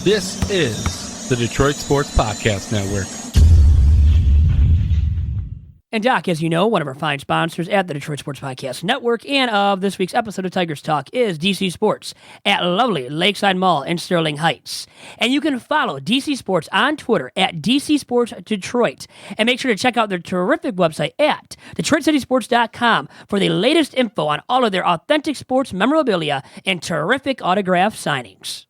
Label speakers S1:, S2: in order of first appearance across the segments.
S1: This is the Detroit Sports Podcast Network.
S2: And Doc, as you know, one of our fine sponsors at the Detroit Sports Podcast Network and of this week's episode of Tigers Talk is DC Sports at lovely Lakeside Mall in Sterling Heights. And you can follow DC Sports on Twitter at DC Sports Detroit. And make sure to check out their terrific website at DetroitCitySports.com for the latest info on all of their authentic sports memorabilia and terrific autograph signings.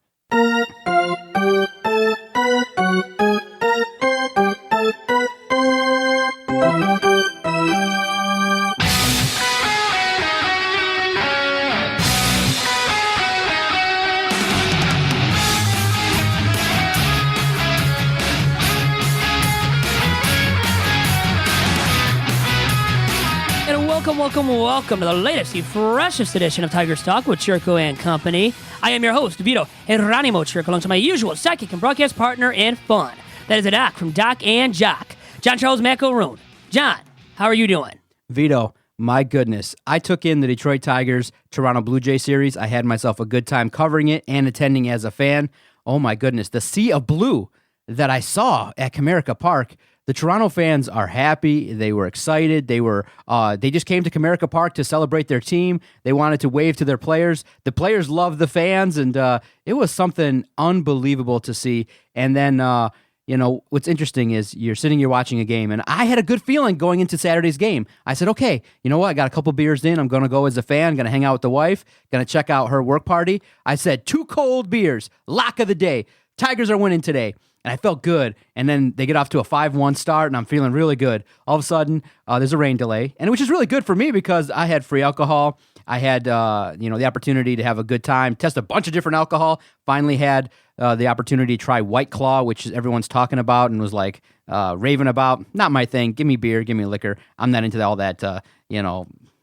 S2: Welcome to the latest, the freshest edition of Tigers Talk with Chirco and Company. I am your host, Vito and Chirco, alongside my usual sidekick and broadcast partner and fun. That is a Doc from Doc and Jock, John Charles McElroon. John, how are you doing?
S3: Vito, my goodness. I took in the Detroit Tigers Toronto Blue Jay series. I had myself a good time covering it and attending as a fan. Oh my goodness, the sea of blue that I saw at Comerica Park. The Toronto fans are happy. They were excited. They just came to Comerica Park to celebrate their team. They wanted to wave to their players. The players loved the fans, and it was something unbelievable to see. And then, what's interesting is you're watching a game, and I had a good feeling going into Saturday's game. I said, okay, you know what? I got a couple beers in. I'm going to go as a fan, going to hang out with the wife, going to check out her work party. I said, 2 cold beers, lock of the day. Tigers are winning today. And I felt good, and then they get off to a 5-1 start, and I'm feeling really good. All of a sudden, there's a rain delay, and which is really good for me because I had free alcohol. I had, the opportunity to have a good time, test a bunch of different alcohol. Finally had the opportunity to try White Claw, which everyone's talking about and was like raving about. Not my thing. Give me beer, give me liquor. I'm not into all that,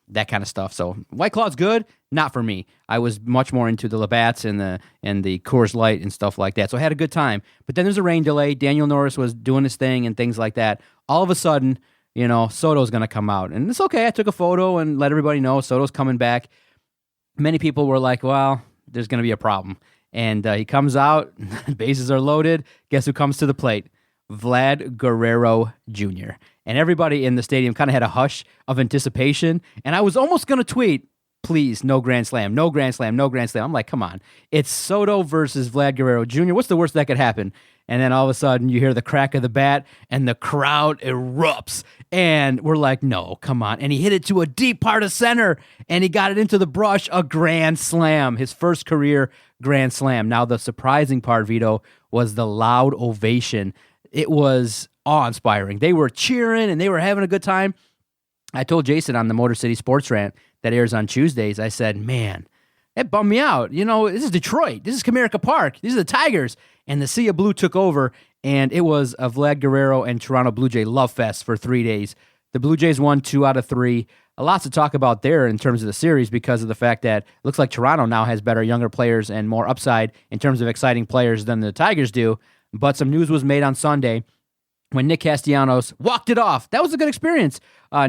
S3: that kind of stuff. So White Claw's good, not for me. I was much more into the Labatt's and the Coors Light and stuff like that. So I had a good time. But then there's a rain delay. Daniel Norris was doing his thing and things like that. All of a sudden, Soto's going to come out. And it's okay. I took a photo and let everybody know Soto's coming back. Many people were like, well, there's going to be a problem. And he comes out, bases are loaded. Guess who comes to the plate? Vlad Guerrero Jr. And everybody in the stadium kind of had a hush of anticipation. And I was almost going to tweet, please, no grand slam, no grand slam, no grand slam. I'm like, come on. It's Soto versus Vlad Guerrero Jr. What's the worst that could happen? And then all of a sudden you hear the crack of the bat and the crowd erupts. And we're like, no, come on. And he hit it to a deep part of center and he got it into the brush, a grand slam, his first career grand slam. Now the surprising part, Vito, was the loud ovation. It was awe-inspiring. They were cheering and they were having a good time. I told Jason on the Motor City Sports Rant that airs on Tuesdays, I said, man, that bummed me out. This is Detroit. This is Comerica Park. These are the Tigers. And the Sea of Blue took over, and it was a Vlad Guerrero and Toronto Blue Jay love fest for 3 days. The Blue Jays won 2 out of 3. A lot to talk about there in terms of the series because of the fact that it looks like Toronto now has better younger players and more upside in terms of exciting players than the Tigers do. But some news was made on Sunday when Nick Castellanos walked it off. That was a good experience.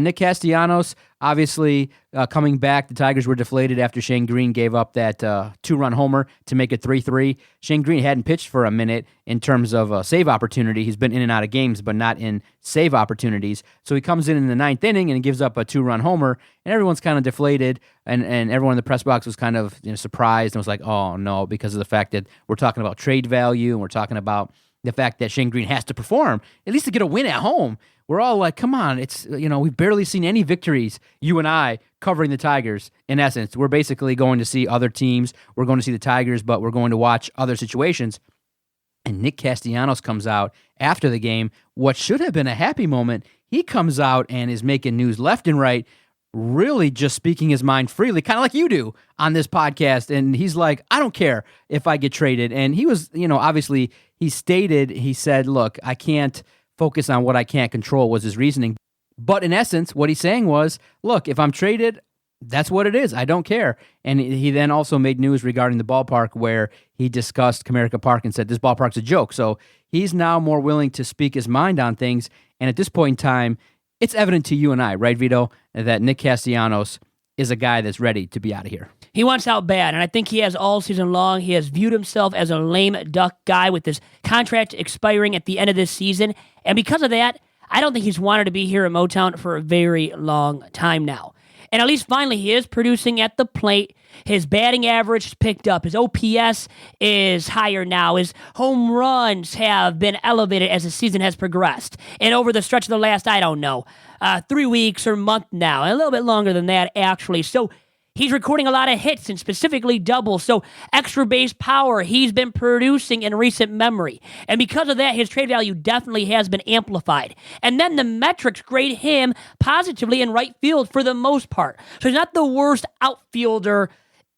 S3: Nick Castellanos, obviously, coming back. The Tigers were deflated after Shane Greene gave up that 2-run homer to make it 3-3. Shane Greene hadn't pitched for a minute in terms of save opportunity. He's been in and out of games, but not in save opportunities. So he comes in the 9th inning and gives up a 2-run homer, and everyone's kind of deflated, and everyone in the press box was kind of surprised and was like, oh, no, because of the fact that we're talking about trade value and we're talking about the fact that Shane Greene has to perform, at least to get a win at home. We're all like, come on, it's, we've barely seen any victories, you and I, covering the Tigers. In essence, we're basically going to see other teams. We're going to see the Tigers, but we're going to watch other situations. And Nick Castellanos comes out after the game. What should have been a happy moment, he comes out and is making news left and right, really just speaking his mind freely, kind of like you do on this podcast. And he's like, I don't care if I get traded. And he was, obviously, he said, look, I can't focus on what I can't control, was his reasoning. But in essence, what he's saying was, look, if I'm traded, that's what it is. I don't care. And he then also made news regarding the ballpark where he discussed Comerica Park and said this ballpark's a joke. So he's now more willing to speak his mind on things. And at this point in time, it's evident to you and I, right, Vito, that Nick Castellanos is a guy that's ready to be out of here.
S2: He wants out bad, and I think he has all season long. He has viewed himself as a lame duck guy with his contract expiring at the end of this season, and because of that, I don't think he's wanted to be here in Motown for a very long time now. And at least finally he is producing at the plate. His batting average has picked up. His OPS is higher now. His home runs have been elevated as the season has progressed. And over the stretch of the last, 3 weeks or month now, and a little bit longer than that, actually. So he's recording a lot of hits and specifically doubles. So extra base power he's been producing in recent memory. And because of that, his trade value definitely has been amplified. And then the metrics grade him positively in right field for the most part. So he's not the worst outfielder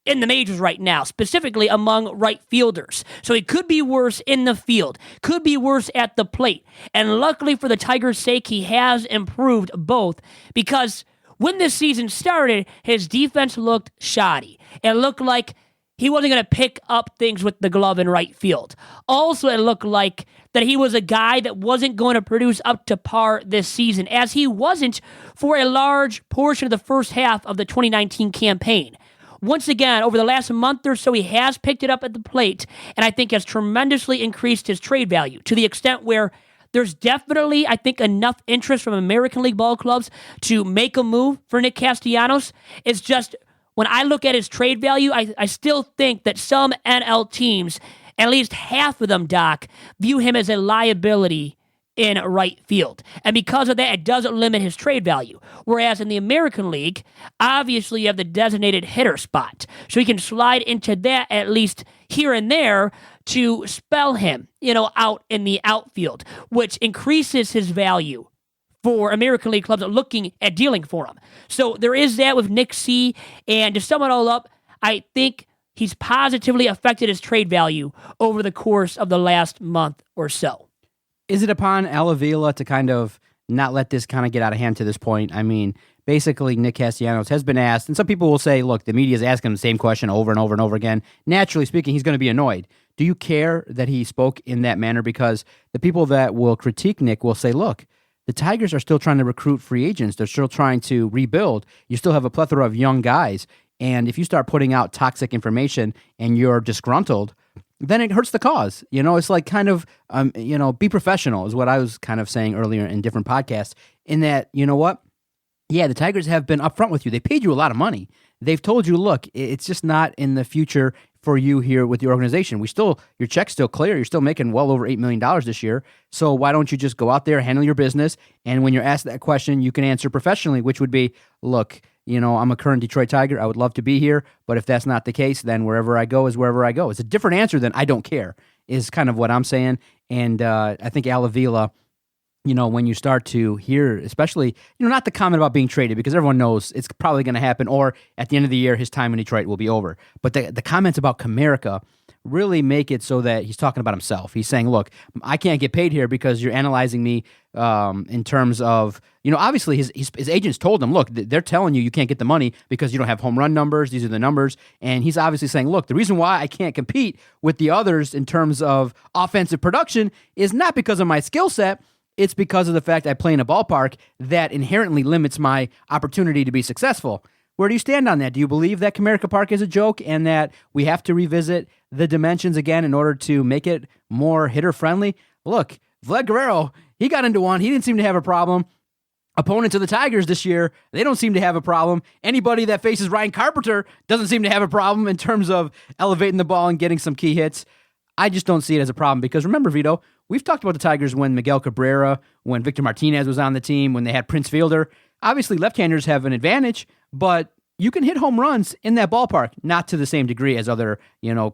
S2: in the majors right now, specifically among right fielders. So he could be worse in the field, could be worse at the plate. And luckily for the Tigers' sake, he has improved both, because when this season started, his defense looked shoddy. It looked like he wasn't going to pick up things with the glove in right field. Also, it looked like that he was a guy that wasn't going to produce up to par this season, as he wasn't for a large portion of the first half of the 2019 campaign. Once again, over the last month or so, he has picked it up at the plate, and I think has tremendously increased his trade value to the extent where there's definitely, I think, enough interest from American League ball clubs to make a move for Nick Castellanos. It's just, when I look at his trade value, I still think that some NL teams, at least half of them, Doc, view him as a liability in right field. And because of that, it doesn't limit his trade value. Whereas in the American League, obviously you have the designated hitter spot. So he can slide into that at least here and there to spell him, out in the outfield, which increases his value for American League clubs looking at dealing for him. So there is that with Nick C. And to sum it all up, I think he's positively affected his trade value over the course of the last month or so.
S3: Is it upon Al Avila to kind of not let this kind of get out of hand to this point? I mean, basically, Nick Castellanos has been asked, and some people will say, look, the media is asking him the same question over and over and over again. Naturally speaking, he's going to be annoyed. Do you care that he spoke in that manner? Because the people that will critique Nick will say, look, the Tigers are still trying to recruit free agents. They're still trying to rebuild. You still have a plethora of young guys. And if you start putting out toxic information and you're disgruntled, then it hurts the cause. It's like kind of, be professional is what I was kind of saying earlier in different podcasts, in that, you know what? Yeah, the Tigers have been upfront with you. They paid you a lot of money. They've told you, look, it's just not in the future for you here with the organization. Your check's still clear. You're still making well over $8 million this year. So why don't you just go out there, handle your business, and when you're asked that question, you can answer professionally, which would be, look, I'm a current Detroit Tiger. I would love to be here, but if that's not the case, then wherever I go is wherever I go. It's a different answer than I don't care, is kind of what I'm saying. And I think Al Avila, when you start to hear, especially, not the comment about being traded, because everyone knows it's probably going to happen, or at the end of the year, his time in Detroit will be over. But the comments about Comerica really make it so that he's talking about himself. He's saying, look, I can't get paid here because you're analyzing me in terms of, obviously his agents told him, look, they're telling you can't get the money because you don't have home run numbers. These are the numbers. And he's obviously saying, look, the reason why I can't compete with the others in terms of offensive production is not because of my skill set. It's because of the fact I play in a ballpark that inherently limits my opportunity to be successful. Where do you stand on that? Do you believe that Comerica Park is a joke and that we have to revisit the dimensions again in order to make it more hitter-friendly? Look, Vlad Guerrero, he got into one. He didn't seem to have a problem. Opponents of the Tigers this year, they don't seem to have a problem. Anybody that faces Ryan Carpenter doesn't seem to have a problem in terms of elevating the ball and getting some key hits. I just don't see it as a problem because remember, Vito, we've talked about the Tigers when Miguel Cabrera, when Victor Martinez was on the team, when they had Prince Fielder. Obviously, left-handers have an advantage, but you can hit home runs in that ballpark, not to the same degree as other,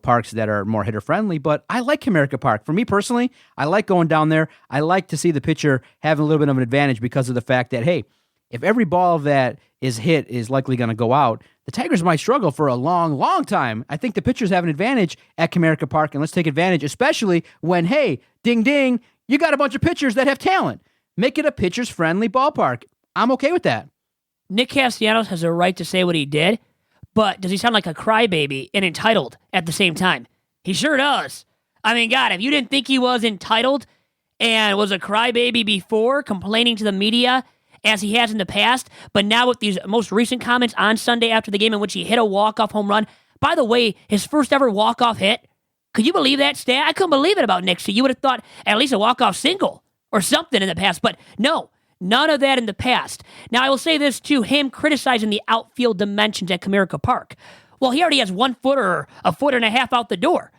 S3: parks that are more hitter-friendly, but I like Comerica Park. For me personally, I like going down there. I like to see the pitcher having a little bit of an advantage because of the fact that, hey, if every ball that is hit is likely going to go out, the Tigers might struggle for a long, long time. I think the pitchers have an advantage at Comerica Park, and let's take advantage, especially when, hey, ding, ding, you got a bunch of pitchers that have talent. Make it a pitchers-friendly ballpark. I'm okay with that.
S2: Nick Castellanos has a right to say what he did, but does he sound like a crybaby and entitled at the same time? He sure does. I mean, God, if you didn't think he was entitled and was a crybaby before, complaining to the media as he has in the past, but now with these most recent comments on Sunday after the game in which he hit a walk-off home run. By the way, his first ever walk-off hit. Could you believe that stat? I couldn't believe it about Nick. So you would have thought at least a walk-off single or something in the past, but no, none of that in the past. Now, I will say this too, him criticizing the outfield dimensions at Comerica Park. Well, he already has 1 foot or a foot and a half out the door.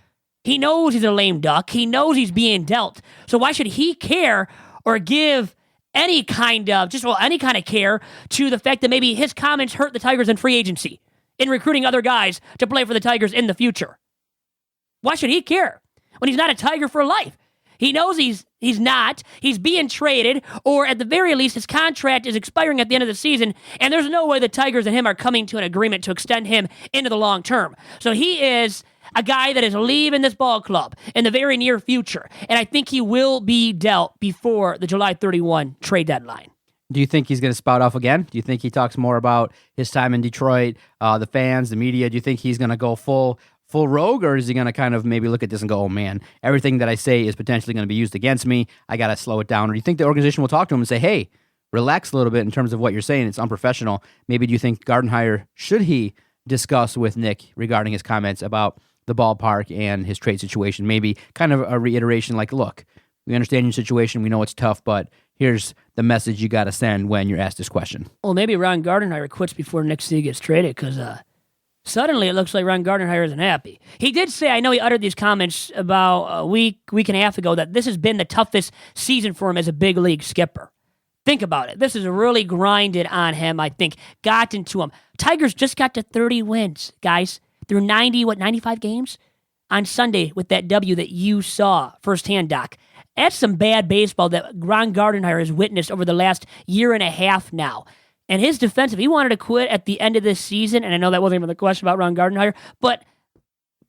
S2: He knows he's a lame duck. He knows he's being dealt. So why should he care or give any kind of care to the fact that maybe his comments hurt the Tigers in free agency, in recruiting other guys to play for the Tigers in the future? Why should he care when he's not a Tiger for life? He knows he's not. He's being traded, or at the very least, his contract is expiring at the end of the season, and there's no way the Tigers and him are coming to an agreement to extend him into the long term. So he is a guy that is leaving this ball club in the very near future, and I think he will be dealt before the July 31 trade deadline.
S3: Do you think he's going to spout off again? Do you think he talks more about his time in Detroit, the fans, the media? Do you think he's going to go full rogue, or is he going to kind of maybe look at this and go, oh man, everything that I say is potentially going to be used against me. I got to slow it down. Or do you think the organization will talk to him and say, hey, relax a little bit in terms of what you're saying? It's unprofessional. Maybe do you think Gardenhire, should he discuss with Nick regarding his comments about the ballpark and his trade situation? Maybe kind of a reiteration like, look, we understand your situation. We know it's tough, but here's the message you got to send when you're asked this question.
S2: Well, maybe Ron Gardenhire quits before Nick C gets traded because suddenly it looks like Ron Gardenhire isn't happy. He did say, I know he uttered these comments about a week and a half ago, that this has been the toughest season for him as a big league skipper. Think about it. This has really grinded on him, I think, gotten to him. Tigers just got to 30 wins, guys, through 95 games on Sunday with that W that you saw firsthand, Doc. That's some bad baseball that Ron Gardenhire has witnessed over the last year and a half now. And his defense, if he wanted to quit at the end of this season, and I know that wasn't even the question about Ron Gardenhire, but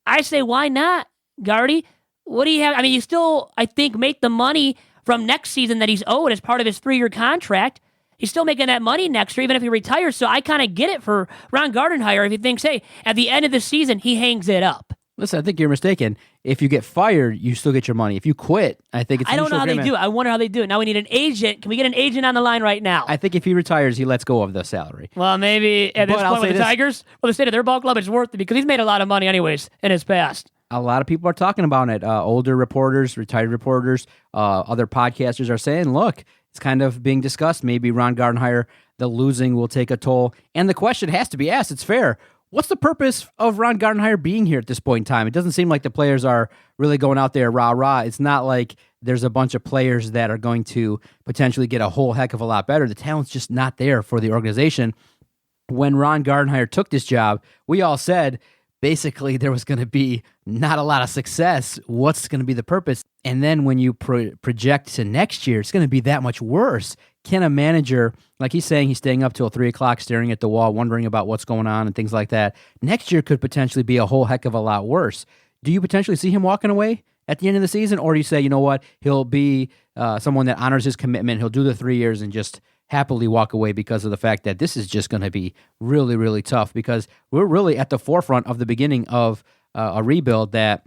S2: I say, why not, Gardy? What do you have? I mean, you still, I think, make the money from next season that he's owed as part of his 3-year contract. He's still making that money next year, even if he retires. So I kind of get it for Ron Gardenhire if he thinks, hey, at the end of the season, he hangs it up.
S3: Listen, I think you're mistaken. If you get fired, you still get your money. If you quit, I think it's
S2: I don't know how they do it. I wonder how they do it. Now we need an agent. Can we get an agent on the line right now?
S3: I think if he retires, he lets go of the salary.
S2: Well, maybe at this point with the Tigers, well, the state of their ball club, it's worth it because he's made a lot of money anyways in his past.
S3: A lot of people are talking about it. Older reporters, retired reporters, other podcasters are saying, look, it's kind of being discussed. Maybe Ron Gardenhire, the losing will take a toll. And the question has to be asked. It's fair. What's the purpose of Ron Gardenhire being here at this point in time? It doesn't seem like the players are really going out there rah-rah. It's not like there's a bunch of players that are going to potentially get a whole heck of a lot better. The talent's just not there for the organization. When Ron Gardenhire took this job, we all said basically there was going to be not a lot of success. What's going to be the purpose? And then when you project to next year, it's going to be that much worse. Can a manager, like he's saying, he's staying up till 3 o'clock staring at the wall, wondering about what's going on and things like that. Next year could potentially be a whole heck of a lot worse. Do you potentially see him walking away at the end of the season? Or do you say, you know what, he'll be someone that honors his commitment, he'll do the 3 years and just happily walk away because of the fact that this is just going to be really, really tough because we're really at the forefront of the beginning of a rebuild that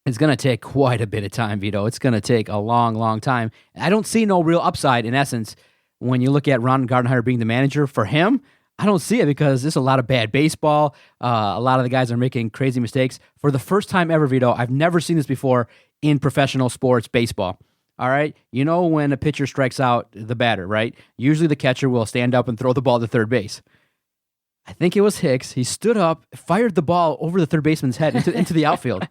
S3: it's going to take quite a bit of time, Vito. It's going to take a long, long time. I don't see no real upside, in essence, when you look at Ron Gardenhire being the manager. For him, I don't see it because there's a lot of bad baseball. A lot of the guys are making crazy mistakes. For the first time ever, Vito, I've never seen this before in professional sports baseball. All right? You know when a pitcher strikes out the batter, right? Usually the catcher will stand up and throw the ball to third base. I think it was Hicks. He stood up, fired the ball over the third baseman's head into the outfield.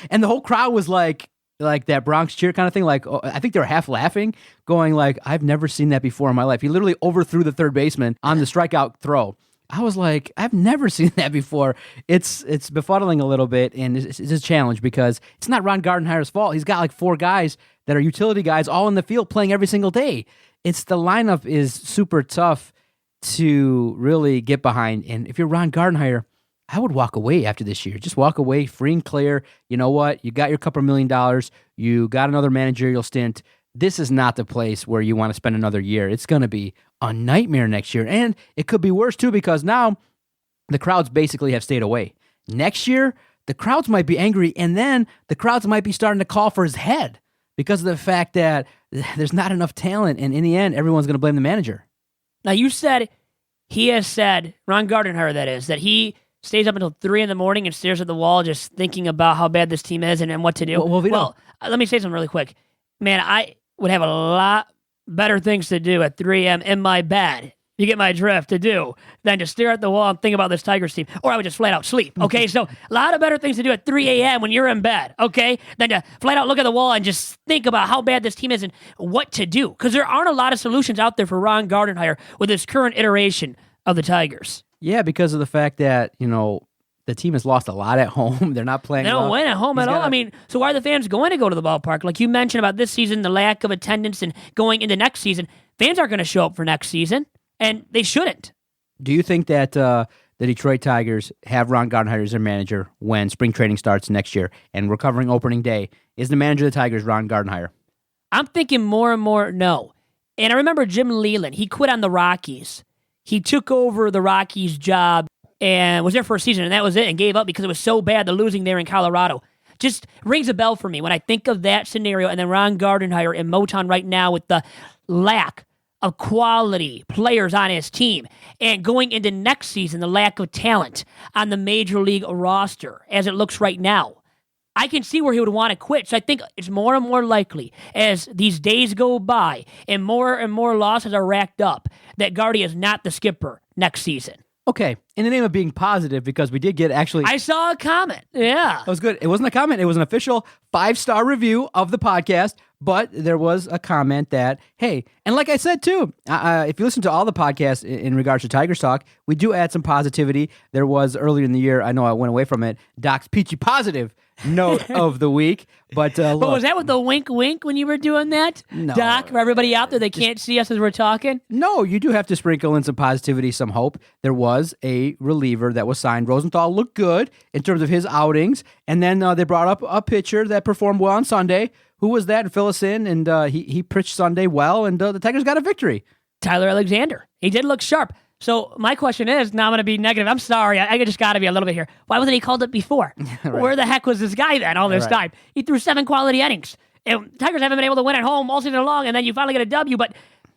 S3: And the whole crowd was like that Bronx cheer kind of thing. Like, oh, I think they were half laughing, going like, I've never seen that before in my life. He literally overthrew the third baseman on the strikeout throw. I was like, I've never seen that before. It's befuddling a little bit, and it's a challenge because it's not Ron Gardenhire's fault. He's got like 4 guys that are utility guys all in the field playing every single day. It's the lineup is super tough to really get behind. And if you're Ron Gardenhire, I would walk away after this year. Just walk away free and clear. You know what? You got your couple $1 million. You got another managerial stint. This is not the place where you want to spend another year. It's going to be a nightmare next year. And it could be worse too because now the crowds basically have stayed away. Next year, the crowds might be angry, and then the crowds might be starting to call for his head. because of the fact that there's not enough talent, and in the end, everyone's going to blame the manager.
S2: Now, you said, he has said, Ron Gardenhire that is, that he stays up until 3 a.m. and stares at the wall just thinking about how bad this team is and what to do.
S3: Well,
S2: let me say something really quick. Man, I would have a lot better things to do at 3 a.m. in my bed, you get my drift, to do than to stare at the wall and think about this Tigers team, or I would just flat out sleep, okay? So a lot of better things to do at 3 a.m. when you're in bed, okay, than to flat out look at the wall and just think about how bad this team is and what to do, because there aren't a lot of solutions out there for Ron Gardenhire with this current iteration of the Tigers.
S3: Yeah, because of the fact that, the team has lost a lot at home. They're not playing
S2: They don't
S3: well.
S2: win at home at all. I mean, so why are the fans going to go to the ballpark? Like you mentioned about this season, the lack of attendance and going into next season, fans aren't going to show up for next season, and they shouldn't.
S3: Do you think that the Detroit Tigers have Ron Gardenhire as their manager when spring training starts next year and we're covering opening day? Is the manager of the Tigers Ron Gardenhire?
S2: I'm thinking more and more no. And I remember Jim Leyland. He quit on the Rockies. He took over the Rockies job and was there for a season, and that was it, and gave up because it was so bad, the losing there in Colorado. Just rings a bell for me when I think of that scenario, and then Ron Gardenhire in Motown right now with the lack of quality players on his team, and going into next season, the lack of talent on the Major League roster as it looks right now. I can see where he would want to quit. So I think it's more and more likely as these days go by and more losses are racked up that Gardy is not the skipper next season.
S3: Okay, in the name of being positive, because we did get actually...
S2: I saw a comment, yeah.
S3: That was good. It wasn't a comment. It was an official 5-star review of the podcast, but there was a comment that, hey, and like I said too, if you listen to all the podcasts in regards to Tigers Talk, we do add some positivity. There was earlier in the year, I know I went away from it, Doc's Peachy Positive note of the week. But
S2: was that with the wink when you were doing that?
S3: No.
S2: Doc, for everybody out there that can't see us as we're talking?
S3: No, you do have to sprinkle in some positivity, some hope. There was a reliever that was signed. Rosenthal looked good in terms of his outings, and then they brought up a pitcher that performed well on Sunday. Who was that? Fill us in, and he pitched Sunday well, and the Tigers got a victory.
S2: Tyler Alexander. He did look sharp. So my question is, now I'm going to be negative. I'm sorry. I just got to be a little bit here. Why wasn't he called up before? Right. Where the heck was this guy then all this time? He threw 7 quality innings. And Tigers haven't been able to win at home all season long, and then you finally get a W. But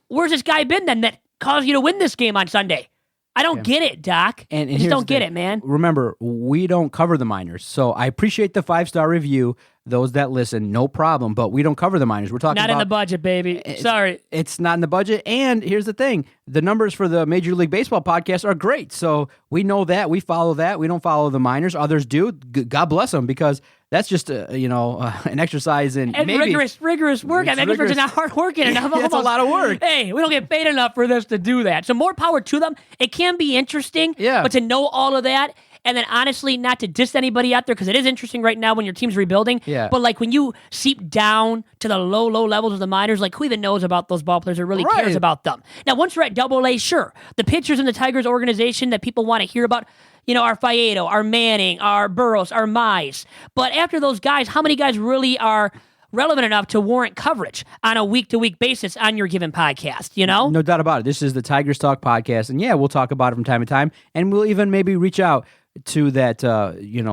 S2: where's this guy been then that caused you to win this game on Sunday? I don't get it, Doc. And I just don't get it, man.
S3: Remember, we don't cover the minors. So I appreciate the 5-star review. Those that listen, no problem. But we don't cover the minors. We're talking
S2: not
S3: about...
S2: in the budget, baby. Sorry.
S3: It's not in the budget. And here's the thing. The numbers for the Major League Baseball podcast are great. So we know that. We follow that. We don't follow the minors. Others do. God bless them, because that's just, an exercise in
S2: and
S3: maybe...
S2: rigorous work. I mean, it's not hard working enough.
S3: It's a lot of work.
S2: Hey, we don't get paid enough for this to do that. So more power to them. It can be interesting, but to know all of that, and then honestly, not to diss anybody out there, because it is interesting right now when your team's rebuilding.
S3: Yeah.
S2: But like when you seep down to the low levels of the minors, like who even knows about those ball players or really cares about them? Now, once you're at Double-A, sure, the pitchers in the Tigers organization that people want to hear about, our Faedo, our Manning, our Burrows, our Mize. But after those guys, how many guys really are relevant enough to warrant coverage on a week-to-week basis on your given podcast,
S3: No doubt about it. This is the Tigers Talk podcast, and yeah, we'll talk about it from time to time, and we'll even maybe reach out to that,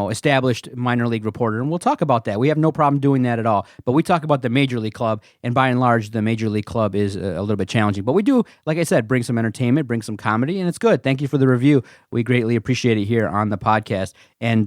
S3: established minor league reporter, and we'll talk about that. We have no problem doing that at all. But we talk about the Major League Club, and by and large, the Major League Club is a little bit challenging. But we do, like I said, bring some entertainment, bring some comedy, and it's good. Thank you for the review. We greatly appreciate it here on the podcast. And,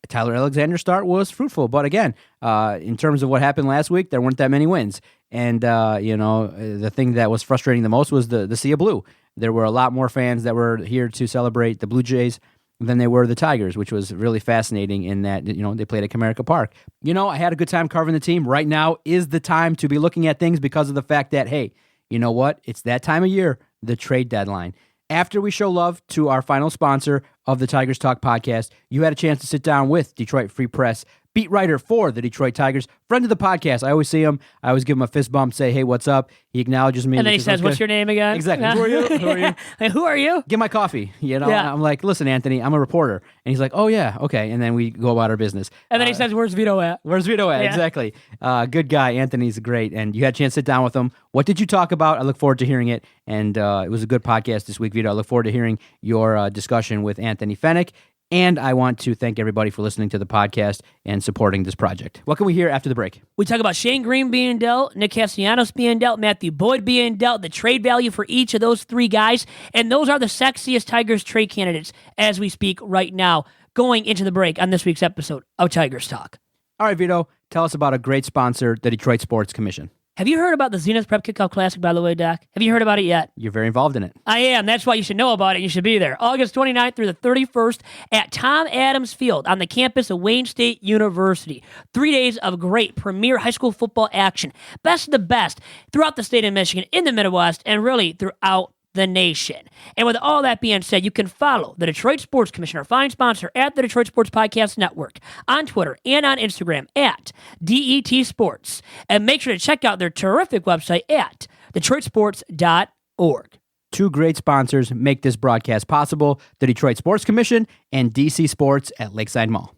S3: Tyler Alexander's start was fruitful. But again, in terms of what happened last week, there weren't that many wins. And, the thing that was frustrating the most was the Sea of Blue. There were a lot more fans that were here to celebrate the Blue Jays than they were the Tigers, which was really fascinating in that, they played at Comerica Park. I had a good time covering the team. Right now is the time to be looking at things because of the fact that, hey, you know what? It's that time of year, the trade deadline. After we show love to our final sponsor of the Tigers Talk podcast, you had a chance to sit down with Detroit Free Press beat writer for the Detroit Tigers, friend of the podcast. I always see him. I always give him a fist bump, say, hey, what's up? He acknowledges me.
S2: And then he says, what's your name again?
S3: Exactly. Who are you? Who are you?
S2: Like, who are you?
S3: Get my coffee.
S2: Yeah.
S3: I'm like, listen, Anthony, I'm a reporter. And he's like, oh, yeah, okay. And then we go about our business.
S2: And then he says, where's Vito at?
S3: Where's Vito at?
S2: Yeah.
S3: Exactly. Good guy. Anthony's great. And you had a chance to sit down with him. What did you talk about? I look forward to hearing it. And it was a good podcast this week, Vito. I look forward to hearing your discussion with Anthony Fenech. And I want to thank everybody for listening to the podcast and supporting this project. What can we hear after the break?
S2: We talk about Shane Greene being dealt, Nick Castellanos being dealt, Matthew Boyd being dealt, the trade value for each of those three guys, and those are the sexiest Tigers trade candidates as we speak right now, going into the break on this week's episode of Tigers Talk.
S3: All right, Vito, tell us about a great sponsor, the Detroit Sports Commission.
S2: Have you heard about the Zenith Prep Kickoff Classic, by the way, Doc? Have you heard about it yet?
S3: You're very involved in it.
S2: I am. That's why you should know about it. You should be there. August 29th through the 31st at Tom Adams Field on the campus of Wayne State University. 3 days of great premier high school football action. Best of the best throughout the state of Michigan, in the Midwest, and really throughout the nation. And with all that being said, you can follow the Detroit Sports Commission, our fine sponsor, at the Detroit Sports Podcast Network on Twitter and on Instagram at DET Sports. And make sure to check out their terrific website at DetroitSports.org.
S3: Two great sponsors make this broadcast possible, the Detroit Sports Commission and DC Sports at Lakeside Mall.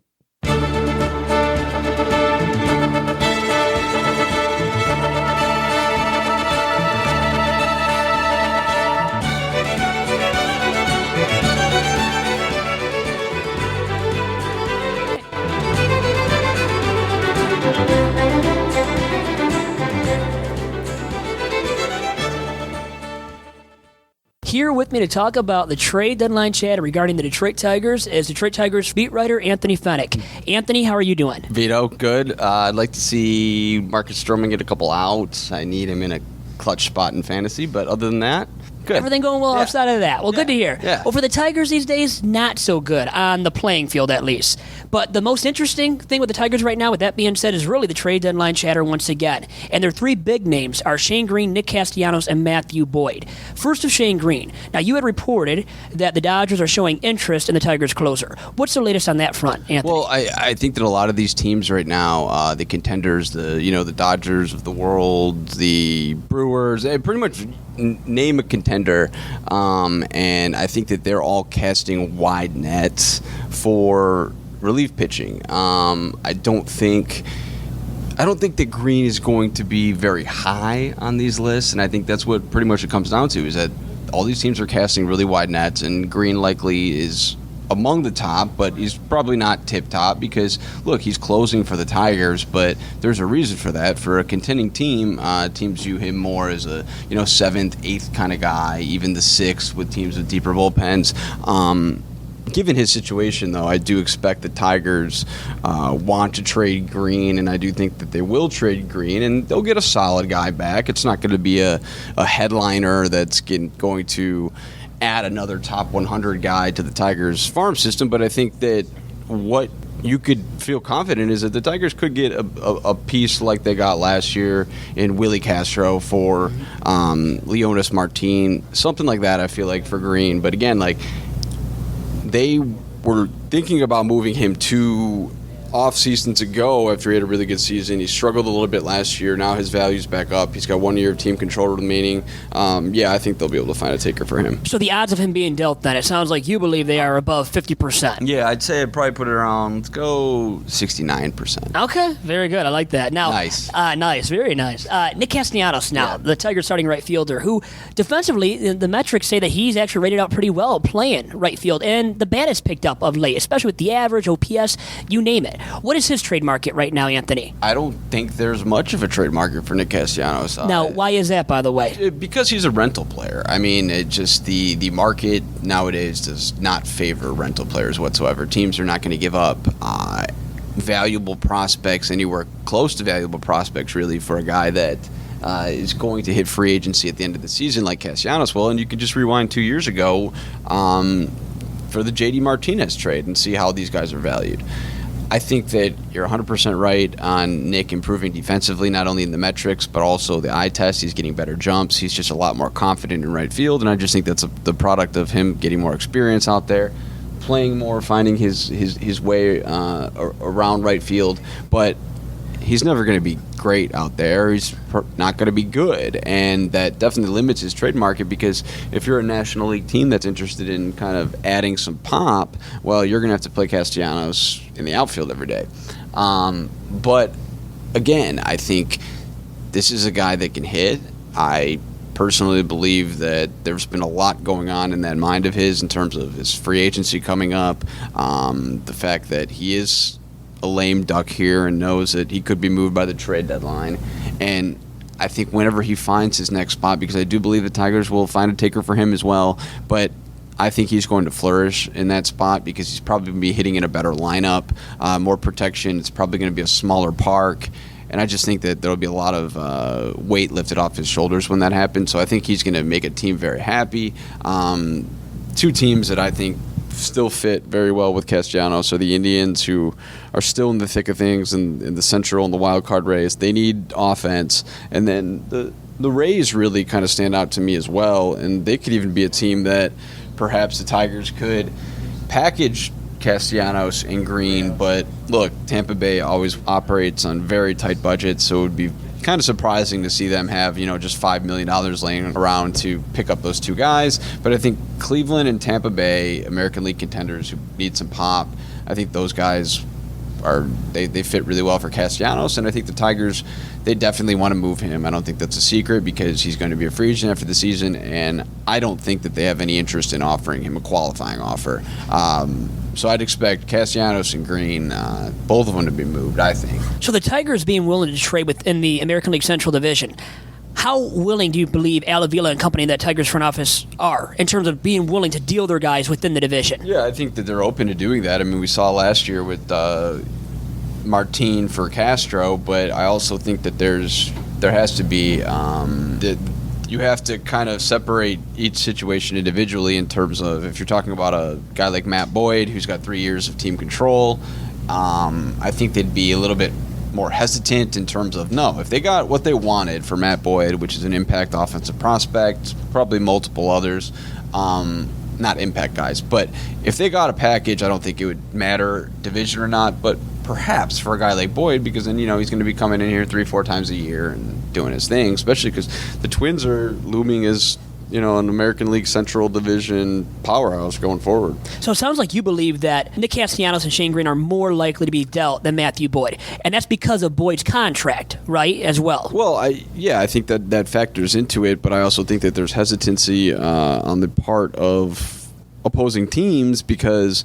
S2: Here with me to talk about the trade deadline chat regarding the Detroit Tigers is Detroit Tigers beat writer Anthony Fenech. Anthony, how are you doing?
S4: Vito, good. I'd like to see Marcus Stroman get a couple outs. I need him in a clutch spot in fantasy, but other than that, good.
S2: Everything going well outside of that. Well, good to hear.
S4: Yeah.
S2: Well, for the Tigers these days, not so good on the playing field at least. But the most interesting thing with the Tigers right now, with that being said, is really the trade deadline chatter once again. And their three big names are Shane Greene, Nick Castellanos, and Matthew Boyd. First of Shane Greene. Now, you had reported that the Dodgers are showing interest in the Tigers closer. What's the latest on that front, Anthony?
S4: Well, I think that a lot of these teams right now, the contenders, the Dodgers of the world, the Brewers, they pretty much name a contender, and I think that they're all casting wide nets for relief pitching. I don't think that Greene is going to be very high on these lists, and I think that's what pretty much it comes down to, is that all these teams are casting really wide nets, and Greene likely is among the top, but he's probably not tip-top because, look, he's closing for the Tigers, but there's a reason for that. For a contending team, teams view him more as a 7th, 8th kind of guy, even the 6th with teams with deeper bullpens. Given his situation, though, I do expect the Tigers want to trade Greene, and I do think that they will trade Greene, and they'll get a solid guy back. It's not going to be a headliner that's going to add another top 100 guy to the Tigers farm system, but I think that what you could feel confident is that the Tigers could get a piece like they got last year in Willie Castro for Leonis Martin, something like that, I feel like, for Greene. But again, like, they were thinking about moving him to off seasons ago after he had a really good season. He struggled a little bit last year. Now his value's back up. He's got 1 year of team control remaining. I think they'll be able to find a taker for him.
S2: So the odds of him being dealt then, it sounds like you believe they are above 50%.
S4: Yeah, I'd say I'd probably put it around, let's go 69%.
S2: Okay, very good. I like that. Now,
S4: Nice.
S2: Nice, very nice. Nick Castellanos now, the Tigers starting right fielder, who defensively, the metrics say that he's actually rated out pretty well playing right field, and the bat has picked up of late, especially with the average, OPS, you name it. What is his trade market right now, Anthony?
S4: I don't think there's much of a trade market for Nick Castellanos.
S2: Now, why is that, by the way?
S4: Because he's a rental player. I mean, the market nowadays does not favor rental players whatsoever. Teams are not going to give up valuable prospects, anywhere close to valuable prospects, really, for a guy that is going to hit free agency at the end of the season like Castellanos will. And you can just rewind 2 years ago for the J.D. Martinez trade and see how these guys are valued. I think that you're 100% right on Nick improving defensively, not only in the metrics, but also the eye test. He's getting better jumps. He's just a lot more confident in right field, and I just think that's the product of him getting more experience out there, playing more, finding his way around right field. But he's never going to be great out there. He's not going to be good, and that definitely limits his trade market, because if you're a National League team that's interested in kind of adding some pop, well, you're going to have to play Castellanos in the outfield every day. But again, I think this is a guy that can hit. I personally believe that there's been a lot going on in that mind of his in terms of his free agency coming up, the fact that he is a lame duck here and knows that he could be moved by the trade deadline. And I think whenever he finds his next spot, because I do believe the Tigers will find a taker for him as well, but I think he's going to flourish in that spot because he's probably going to be hitting in a better lineup, more protection. It's probably going to be a smaller park. And I just think that there will be a lot of weight lifted off his shoulders when that happens. So I think he's going to make a team very happy. Two teams that I think still fit very well with Castellanos are the Indians, who are still in the thick of things in the Central and the wild card race. They need offense. And then the Rays really kind of stand out to me as well. And they could even be a team that perhaps the Tigers could package Castellanos and Greene, but look, Tampa Bay always operates on very tight budgets, so it would be kind of surprising to see them have, just $5 million laying around to pick up those two guys. But I think Cleveland and Tampa Bay, American League contenders who need some pop, I think those guys they fit really well for Castellanos, and I think the Tigers, they definitely want to move him. I don't think that's a secret because he's going to be a free agent after the season, and I don't think that they have any interest in offering him a qualifying offer. So I'd expect Castellanos and Greene, both of them to be moved, I think.
S2: So the Tigers being willing to trade within the American League Central Division, how willing do you believe Al Avila and company in that Tigers front office are in terms of being willing to deal their guys within the division?
S4: Yeah, I think that they're open to doing that. I mean, we saw last year with Martin for Castro, but I also think that there has to be that you have to kind of separate each situation individually in terms of if you're talking about a guy like Matt Boyd who's got 3 years of team control. I think they'd be a little bit more hesitant in terms of, no, if they got what they wanted for Matt Boyd, which is an impact offensive prospect, probably multiple others, not impact guys, but if they got a package, I don't think it would matter division or not, but perhaps for a guy like Boyd, because then, he's going to be coming in here 3-4 times a year and doing his thing, especially because the Twins are looming as an American League Central Division powerhouse going forward.
S2: So it sounds like you believe that Nick Castellanos and Shane Greene are more likely to be dealt than Matthew Boyd, and that's because of Boyd's contract, right, as well?
S4: Well, I think that factors into it, but I also think that there's hesitancy on the part of opposing teams because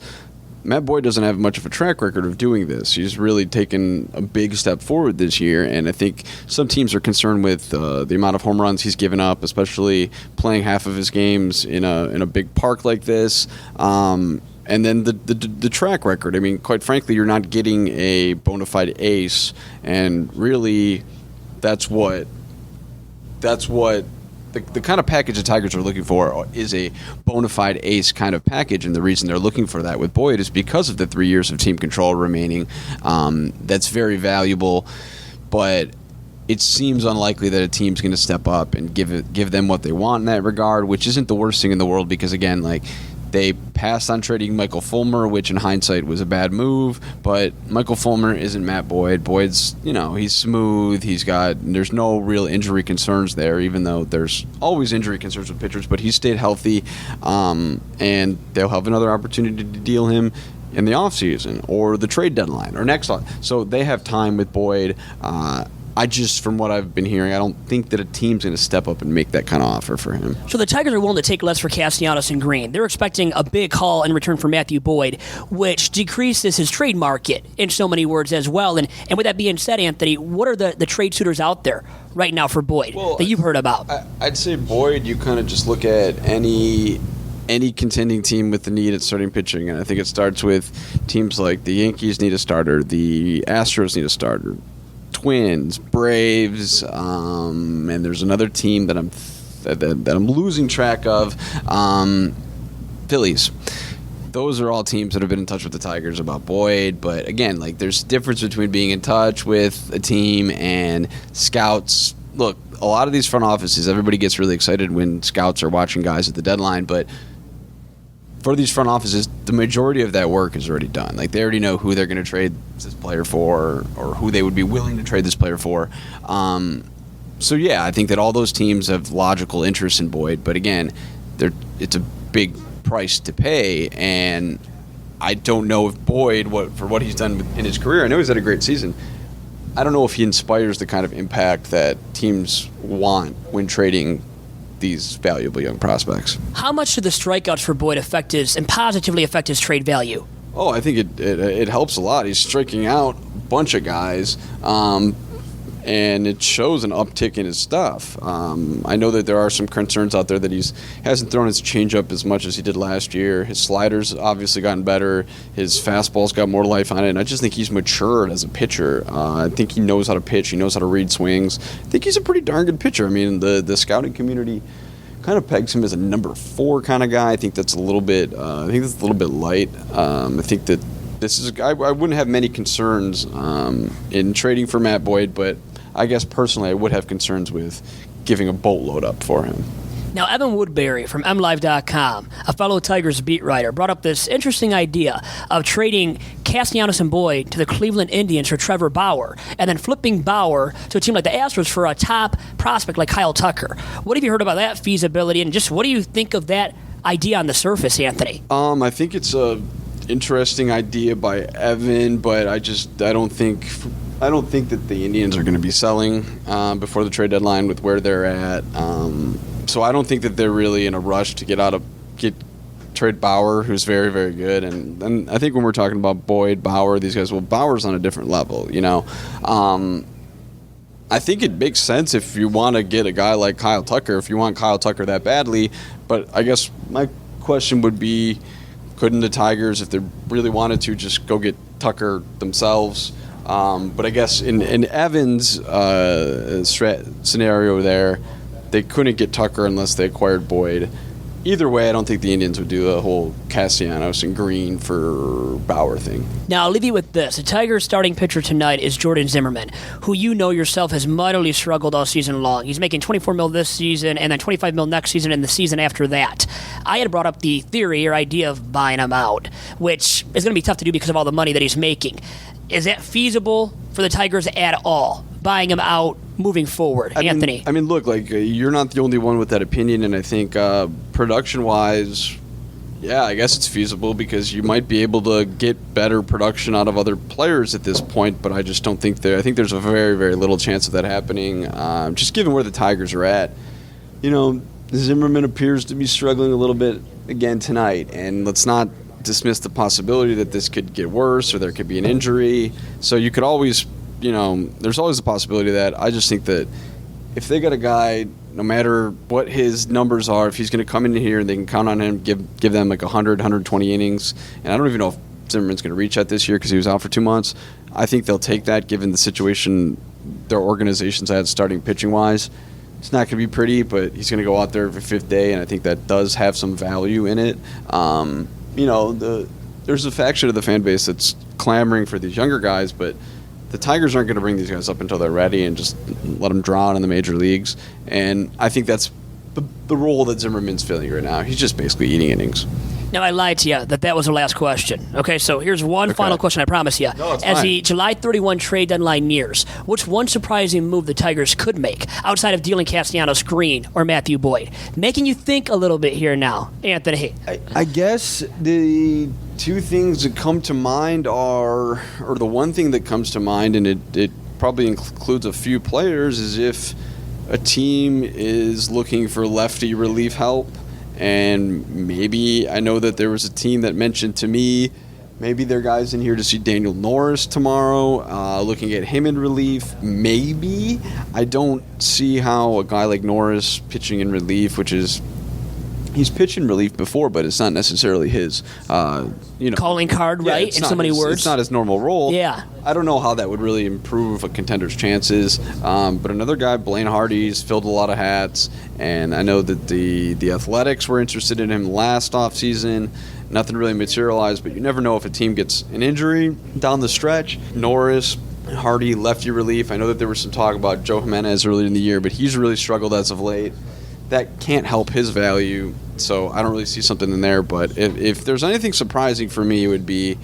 S4: Matt Boyd doesn't have much of a track record of doing this. He's really taken a big step forward this year, and I think some teams are concerned with the amount of home runs he's given up, especially playing half of his games in a big park like this. And then the track record. I mean, quite frankly, you're not getting a bona fide ace, and really, that's what the kind of package the Tigers are looking for is a bona fide ace kind of package, and the reason they're looking for that with Boyd is because of the 3 years of team control remaining. That's very valuable, but it seems unlikely that a team's going to step up and give them what they want in that regard, which isn't the worst thing in the world because, again, they passed on trading Michael Fulmer, which in hindsight was a bad move, but Michael Fulmer isn't Matt Boyd. Boyd's, he's smooth. There's no real injury concerns there, even though there's always injury concerns with pitchers, but he stayed healthy, and they'll have another opportunity to deal him in the offseason or the trade deadline or next on. So they have time with Boyd. From what I've been hearing, I don't think that a team's going to step up and make that kind of offer for him.
S2: So the Tigers are willing to take less for Castellanos and Greene. They're expecting a big haul in return for Matthew Boyd, which decreases his trade market in so many words as well. And with that being said, Anthony, what are the trade suitors out there right now for Boyd that you've heard about?
S4: I'd say Boyd, you kind of just look at any contending team with the need at starting pitching, and I think it starts with teams like the Yankees need a starter, the Astros need a starter, Twins, Braves, and there's another team that I'm losing track of, Phillies. Those are all teams that have been in touch with the Tigers about Boyd, but again, there's a difference between being in touch with a team and scouts. Look, a lot of these front offices, everybody gets really excited when scouts are watching guys at the deadline, but for these front offices, the majority of that work is already done. They already know who they're going to trade this player for or who they would be willing to trade this player for. So, yeah, I think that all those teams have logical interest in Boyd. But, again, it's a big price to pay. And I don't know if Boyd, for what he's done in his career, I know he's had a great season. I don't know if he inspires the kind of impact that teams want when trading these valuable young prospects.
S2: How much do the strikeouts for Boyd affect his and positively affect his trade value?
S4: Oh, I think it helps a lot. He's striking out a bunch of guys, and it shows an uptick in his stuff. I know that there are some concerns out there that he hasn't thrown his changeup as much as he did last year. His sliders obviously gotten better. His fastball's got more life on it, and I just think he's matured as a pitcher. I think he knows how to pitch. He knows how to read swings. I think he's a pretty darn good pitcher. I mean, the scouting community kind of pegs him as a number 4 kind of guy. I think that's a little bit. Light. I think that this is. I wouldn't have many concerns in trading for Matt Boyd, but I guess personally I would have concerns with giving a boatload up for him.
S2: Now, Evan Woodbury from MLive.com, a fellow Tigers beat writer, brought up this interesting idea of trading Castellanos and Boyd to the Cleveland Indians for Trevor Bauer, and then flipping Bauer to a team like the Astros for a top prospect like Kyle Tucker. What have you heard about that feasibility, and just what do you think of that idea on the surface, Anthony?
S4: I think it's a interesting idea by Evan, but I don't think that the Indians are going to be selling before the trade deadline with where they're at. So I don't think that they're really in a rush to trade Bauer, who's very, very good. And I think when we're talking about Boyd, Bauer, these guys, well, Bauer's on a different level, you know. I think it makes sense if you want to get a guy like Kyle Tucker, if you want Kyle Tucker that badly. But I guess my question would be, couldn't the Tigers, if they really wanted to, just go get Tucker themselves? But I guess in Evans' scenario there, they couldn't get Tucker unless they acquired Boyd. Either way, I don't think the Indians would do the whole Castellanos and Greene for Bauer thing.
S2: Now, I'll leave you with this. The Tigers' starting pitcher tonight is Jordan Zimmerman, who you know yourself has mightily struggled all season long. He's making $24 million this season and then $25 million next season and the season after that. I had brought up the theory or idea of buying him out, which is going to be tough to do because of all the money that he's making. Is that feasible for the Tigers at all, buying him out moving forward? Anthony?
S4: I mean, look, you're not the only one with that opinion, and I think production-wise, yeah, I guess it's feasible because you might be able to get better production out of other players at this point, but I just don't think I think there's a very, very little chance of that happening, just given where the Tigers are at. You know, Zimmerman appears to be struggling a little bit again tonight, and let's not dismiss the possibility that this could get worse or there could be an injury. So you could always, there's always a possibility of that. I just think that if they got a guy, no matter what his numbers are, if he's going to come in here and they can count on him, give them like 100, 120 innings, and I don't even know if Zimmerman's going to reach that this year because he was out for 2 months, I think they'll take that given the situation their organization's had starting pitching-wise. It's not going to be pretty, but he's going to go out there every 5th day, and I think that does have some value in it. There's a faction of the fan base that's clamoring for these younger guys, but the Tigers aren't going to bring these guys up until they're ready and just let them draw out in the major leagues. And I think that's the role that Zimmerman's filling right now. He's just basically eating innings.
S2: Now, I lied to you that was the last question. Okay, so here's one final question, I promise you.
S4: No, it's
S2: As
S4: fine.
S2: the July 31 trade deadline nears, what's one surprising move the Tigers could make outside of dealing Castellanos, Greene, or Matthew Boyd? Making you think a little bit here now, Anthony.
S4: I guess the two things that come to mind or the one thing that comes to mind, and it probably includes a few players, is if a team is looking for lefty relief help. And maybe I know that there was a team that mentioned to me maybe there are guys in here to see Daniel Norris tomorrow, looking at him in relief. Maybe. I don't see how a guy like Norris pitching in relief, which is he's pitched in relief before, but it's not necessarily his,
S2: calling card, right? In so many words.
S4: It's not his normal role.
S2: Yeah.
S4: I don't know how that would really improve a contender's chances. But another guy, Blaine Hardy's filled a lot of hats, and I know that the Athletics were interested in him last offseason. Nothing really materialized, but you never know if a team gets an injury down the stretch. Norris, Hardy, lefty relief. I know that there was some talk about Joe Jimenez earlier in the year, but he's really struggled as of late. That can't help his value, so I don't really see something in there. But if there's anything surprising for me, it would be,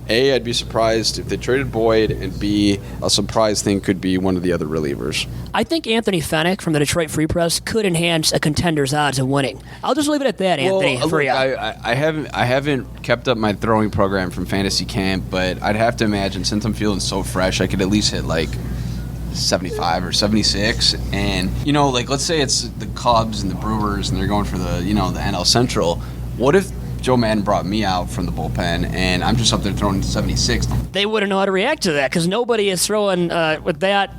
S4: A, I'd be surprised if they traded Boyd, and B, a surprise thing could be one of the other relievers.
S2: I think Anthony Fenech from the Detroit Free Press could enhance a contender's odds of winning. I'll just leave it at that, Anthony.
S4: Well,
S2: for
S4: look,
S2: you.
S4: I haven't kept up my throwing program from fantasy camp, but I'd have to imagine since I'm feeling so fresh, I could at least hit like 75 or 76. And, you know, like, let's say it's the Cubs and the Brewers and they're going for the, you know, the NL Central. What if Joe Madden brought me out from the bullpen and I'm just up there throwing 76?
S2: They wouldn't know how to react to that because nobody is throwing with that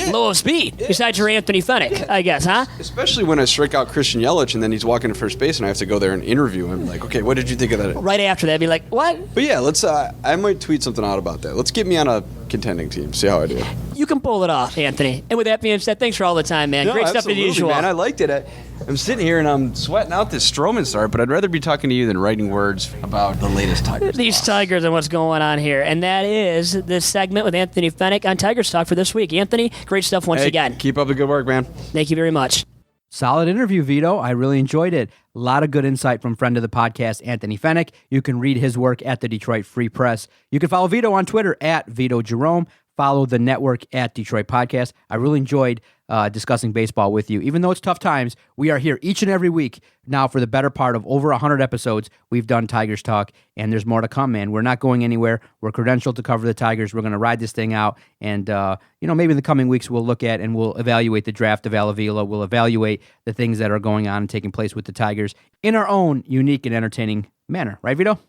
S2: low of speed besides your Anthony Fenech, I guess, huh?
S4: Especially when I strike out Christian Yelich and then he's walking to first base and I have to go there and interview him. Like, okay, what did you think of that?
S2: Right after that, be like, what?
S4: But yeah, let's. I might tweet something out about that. Let's get me on a contending team. See how I do.
S2: You can pull it off, Anthony. And with that being said, thanks for all the time, man.
S4: No,
S2: Great stuff as usual.
S4: Man, I liked it. I'm sitting here and I'm sweating out this Stroman start, but I'd rather be talking to you than writing words about the latest Tigers.
S2: These
S4: loss.
S2: Tigers and what's going on here. And that is this segment with Anthony Fenech on Tigers Talk for this week. Anthony, great stuff once again.
S4: Keep up the good work, man.
S2: Thank you very much.
S3: Solid interview, Vito. I really enjoyed it. A lot of good insight from friend of the podcast, Anthony Fenech. You can read his work at the Detroit Free Press. You can follow Vito on Twitter at Vito Jerome. Follow the network at Detroit Podcast. I really enjoyed discussing baseball with you. Even though it's tough times, we are here each and every week now for the better part of over 100 episodes. We've done Tigers Talk, and there's more to come, man. We're not going anywhere. We're credentialed to cover the Tigers. We're going to ride this thing out, and maybe in the coming weeks we'll look at and we'll evaluate the draft of Avila. We'll evaluate the things that are going on and taking place with the Tigers in our own unique and entertaining manner. Right, Vito?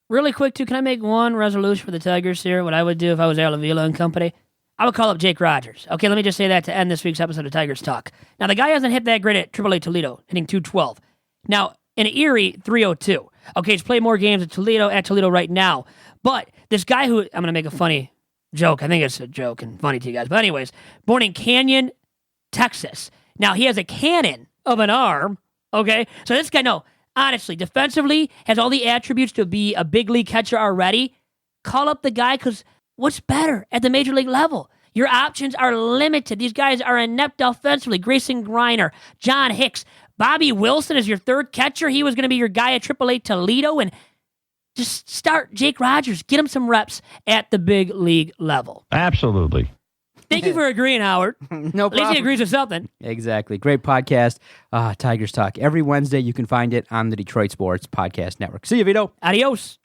S2: Really quick, too, can I make one resolution for the Tigers here? What I would do if I was Avila and company? I would call up Jake Rogers. Okay, let me just say that to end this week's episode of Tigers Talk. Now, the guy hasn't hit that great at Triple-A Toledo, hitting .212. Now, in Erie, .302. Okay, he's played more games at Toledo right now. But this guy who, I'm going to make a funny joke. I think it's a joke and funny to you guys. But anyways, born in Canyon, Texas. Now, he has a cannon of an arm. Okay, so this guy, no, honestly, defensively, has all the attributes to be a big league catcher already. Call up the guy because what's better at the major league level? Your options are limited. These guys are inept offensively. Grayson Griner, John Hicks, Bobby Wilson is your third catcher. He was going to be your guy at Triple-A Toledo. And just start Jake Rogers. Get him some reps at the big league level.
S5: Absolutely.
S2: Thank you for agreeing, Howard.
S3: No problem.
S2: At least he agrees with something.
S3: Exactly. Great podcast. Tigers Talk. Every Wednesday, you can find it on the Detroit Sports Podcast Network. See you, Vito.
S2: Adios.